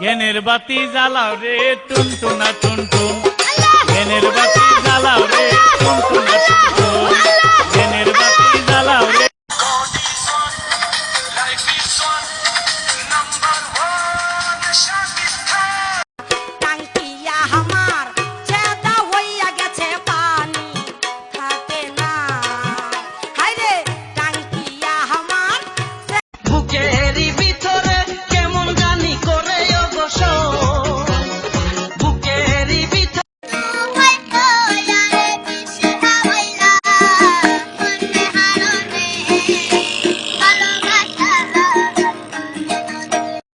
জ্ঞানের বাতি জ্বালাও রে টুনটুনা টুনটুন, জ্ঞানের বাতি জ্বালাও রে টুনটুনা টুনটুন, জ্ঞানের বাতি জ্বালাও রে।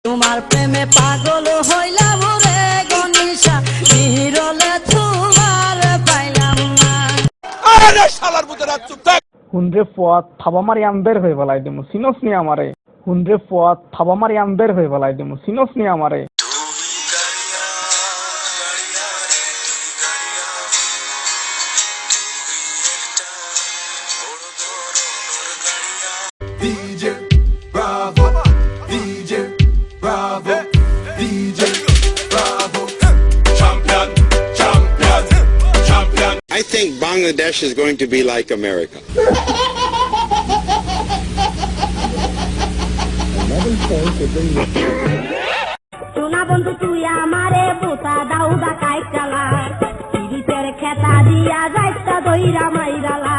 তোমার প্রেমে পাগল হইলাম রে গনিশা, বিরলে তোমার পাইলাম না। আরে শালার মধ্যে রাত চুপ থাক। হুনরে ফুয়াদ থাবা মারি আন্দের হয়ে বেলাই দিমু সিনস নি আমারে, হুনরে ফুয়াদ থাবা মারি আন্দের হয়ে বেলাই দিমু সিনস নি আমারে। DJ Bravo, DJ Bravo, DJ Bravo, champion, champion, champion. I think Bangladesh is going to be like America. সোনা বন্ধু তুই আমারে পোতা দাউদা কাইটালা, পিরিতের খেতা দিয়া যাইতা দইরা মাইরালা।